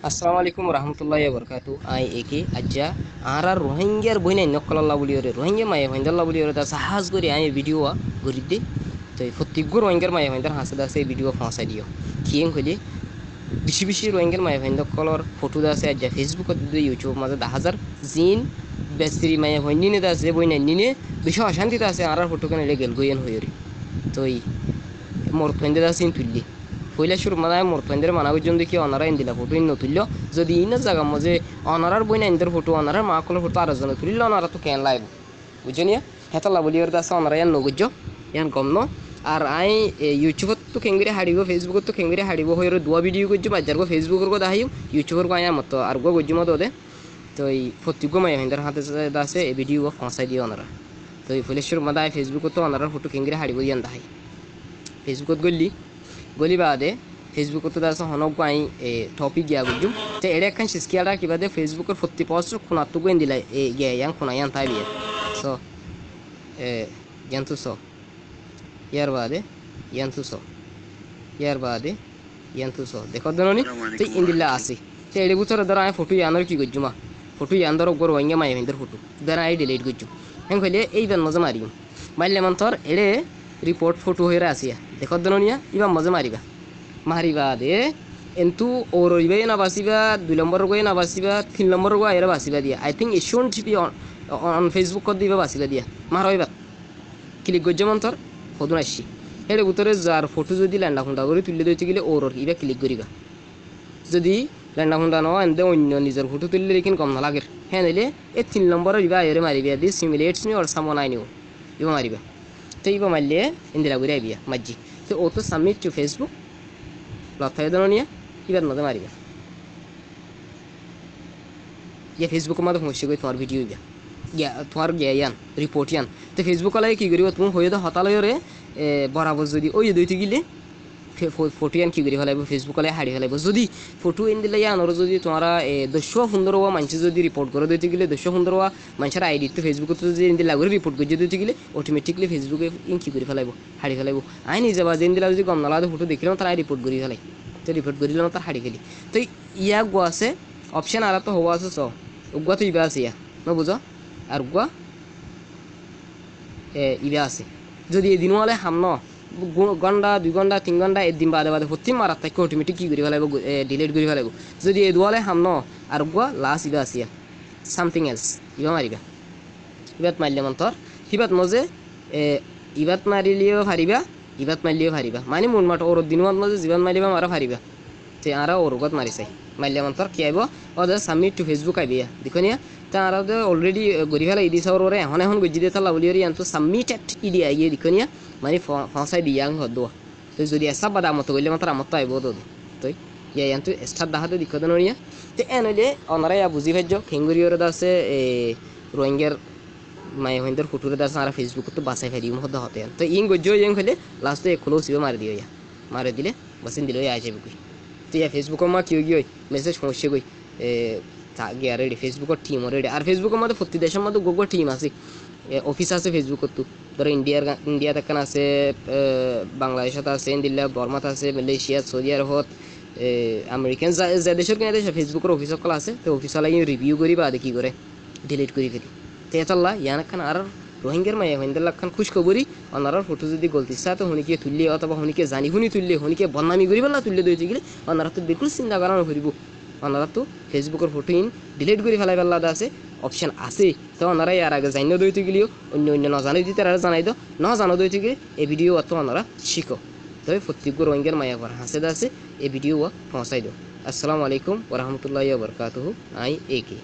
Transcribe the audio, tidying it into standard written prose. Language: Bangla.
আসসালামু আলাইকুম রহমতুল্লাহি বরকাতু আই একে আজ্জা আর রোহিঙ্গার বইনা নকলাল্লা বলি ওরে রোহিঙ্গা মায়ে ভাইন্দাল্লা বলি ওরে তা সাহাজ করে আই ভিডিও গরিদে তো ফতিগ্গো রোহিঙ্গার মায়ে ভাইন্দার হাসে দাসে ভিডিও ফাঁসাই দিও কিং হইলে বেশি বেশি রোহিঙ্গার মায়ে ভাইন্দ কলর ফটো দাসে আজ্জা ফেসবুকত দিও ইউটিউব মাঝে 10,000 জিন বেস্তিরি মায়ে ভাইন্দিনে দাসে বইনা নিনে বেশি অশান্তিতে আছে আর ফটো কেন গেল গইন হইরে তো মোর ফেন্দে দাসিন তুললি পইলা শুরু মানে মোর ফেন্দের মানা পর্যন্ত কি অনারা ইন দিলা ফটো ইন নতুল্য যদি ইনা জায়গা মজে অনারার বই না ইন্দের ফটো অনারার মা কোনো ফটো আর জন তুলিল অনারা তো কেন লাইব বুঝনিয়া হেতালা বলি ওর দাস অনারা ইয়ান নগুজ্জ ইয়ান কম ন আর আই ইউটিউবত তো কেঙ্গিরে হাড়িব ফেসবুকত তো কেঙ্গিরে হাড়িব হইরে দুয়া ভিডিও করছো বাজার গো ফেসবুকের গো দাহাইও ইউটিউবের গো আয়া মত আর গো গজ্জু মত দে তো এই ফতিগো মাই হিন্দার হাতে দাসে এই ভিডিও ফাঁসাই দিও অনারা তো এই ফলেশ্বর মাদায় ফেসবুকত তো অনারার ফটো কেঙ্গিরে হাড়িব ইয়ান দাহাই ফেসবুকত গলি বাদে ফেসবুকত তো দাস হনক আই টপিক গিয়া বুঝুম তো এড়ে একখান সিসকিয়াটা কিবা দে ফেসবুকের ফতি পোস্ট খুনাতু গোয়েন দিলাই এ গিয়া ইয়াং খুনা ইয়ান তাই বিয়ে সো ইয়ান্তু সো ইয়ার বাদে ইয়ান্তু সো ইয়ার বাদে ইয়ান্তু সো দেখো দননি তো ইন্দিল্লা আসি তো এড়ে বুতর ধর আই ফটো ইয়ানোর কি গজ্জুমা ফটো ইয়ান ধর গর ওয়াঙ্গা মাই হিন্দর ফটো ধর আই ডিলিট গজ্জু হেন কইলে এই বেন মজা মারিম মাইলে মন তোর এড়ে রিপোর্ট ফটো হইরা আসিয়া দেখো দননিয়া ইবা মজা মারিবা দে এন্তু ওরইবে না বাসিবা 2 নম্বর গই না বাসিবা 3 নম্বর গো এরা বাসিবা দিয়া I think it should be on Facebook কর দিবা বাসিবা দিয়া মারইবা ক্লিক গজ্জ মন্তর ফটো আসি এর ভিতরে যার ফটো যদি ল্যান্ডা খুঁটা করে তুলে দিতে গেলে ওর ইবা ক্লিক করিবা যদি ল্যান্ডা খুঁটা ন এন্দে অন্য নিজের ফটো তুললে লেকিন কম না লাগে হ্যাঁ নিলে এই 3 নম্বরের ইবা এরে মারিবা the simulates me or someone I knew ইবা মারিবা তো ইবা মারলে ইন্দিরা ঘুরে আইবিয়া মাজ্জি তো ও তো সাবমিট টু ফেসবুক লথায় দননিয়া ইবার মধ্যে মারিবা ইয়া ফেসবুকের মধ্যে সমস্যা করি তোমার ভিডিও ইয়া তোমার ইয়ান রিপোর্ট ইয়ান তো ফেসবুক লাগে কি করিব তুমি হয়ে তো হতালয়রে বরাবর যদি ওই দইতে গেলে ফটো ইয়ান কি করি ফেলাইব ফেসবুক লাগে হারিয়ে ফেলাইব যদি ফটো এন দিলে ইয়ানোর যদি তোমারা 215 হওয়া মানুষ যদি রিপোর্ট করে দিতে গেলে 215 হওয়া মানুষের আইডি তো ফেসবুকে যদি এন দিলে করে রিপোর্ট করে দিতে গেলে অটোমেটিকলি ফেসবুকে ইন কি করে ফেলাইব হারিয়ে ফেলাইব আই নিজে বা যেন দিলা যদি গম নালাদে ফটো দেখিলাম তার আই রিপোর্ট করে ফেলাই তো রিপোর্ট করে দিলাম তার হারিয়ে ফেলি তো ইয়া গো আছে অপশন আর তো হওয়া আছে চ উগুয়া তো ইবা আছে ইয়া ন বুঝো আর উগুয়া ইবা আছে যদি এদিনও হলে হাম ন ঘন্টা 2 ঘন্টা 3 ঘন্টা একদিন বাদে বাদে প্রতি মারাত থাকে অটোমেটিক কি করে ফেলাইব ডিলিট করে ফেলাইব যদি এ দুয়ালে হাম ন আর উগুয়া লাস্ট ইবা আছে সামথিং এলস ইবা মারিবা ইবাত মারলে মন্তর হিবাত মজে ইবাত মারিলেও ফারিবা ইবাত মারলেও ফারিবা মানে মন মাঠ ওর দিনত মজে জীবন মারিবা মারা ফারিবা তে আরা ওরগত মারি চাই মারলে মন্তর কি আইব ওদের সাবমিট টু ফেসবুক আইবিয়া দেখনিয়া তা আর অলরেডি গরি ফেলা ইদি সাওর ওরে এখন গজি দে তালা বলি আনতো সাবমিটেড ইডি আইয়ে দেখনিয়া মানে ফাঁসাই দিয়াং হদ তো যদি এসব বাদা মতো গইলে মাত্র আমত আইব তো তো ইয়া আনতো স্টার দাহাতে দিক দননিয়া তে এনলে অনারা ইয়া বুঝি ভাজ্য খেঙ্গুরিয়র দাসে রোহিঙ্গার মাই হইন্দর ফটোরে দাস আর ফেসবুক তো বাসাই ফেরি মধ্যে হতে তো ইং গজ্জ ইং হলে লাস্টে ক্লোজ ইও মারি দিও ইয়া মারি দিলে বসিন দিল ইয়া যাবে কই তো ইয়া ফেসবুকের মা কি গই মেসেজ সমস্যা গই গিয়া রেডি ফেসবুকের টিম রেডি আর ফেসবুকের মধ্যে প্রতি দেশের মধ্যে গোগো টিম আছে অফিস আছে ফেসবুকত তো ধরো ইন্ডিয়াতে একখান আছে বাংলাদেশত আছে দিল্লি বর্মাত আছে মালয়েশিয়া সৌদি আরবত আমেরিকান যে দেশের কিনা দেশে ফেসবুকের অফিস সকল আছে তো অফিস লাগে রিভিউ করি বা দেখি করে ডিলিট করি ফেলি তো এতাল্লা ইয়ান একখান আর রোহিঙ্গার মায়া হিন্দার লাখান খুশ খবরই অনারার ফটো যদি গলতি চায় তো হনিকে তুললে অথবা হনিকে জানি শুনি তুললে হনিকে বদনামি করি পেলা তুললে দইতে গেলে অনারা তো বিলকুল চিন্তা করা নকরিব অনারা তো ফেসবুকের ফটো ইন ডিলিট করে ফেলাই পেলা আছে অপশন আছে তো ওনারা ইয়ার আগে জানিয়ে দইতে গেলেও অন্য অন্য না জানাই দিতে আর জানাই দাও না জানো দইতে গেলে এই ভিডিও অত ওনারা শিখো তবে প্রত্যেক রোহিঙ্গার মায়া পর হাসে আছে এই ভিডিও পৌঁছাই দাও আসসালামু আলাইকুম ওরহমতুল্লাহি ওয়া বারাকাতুহু আই একে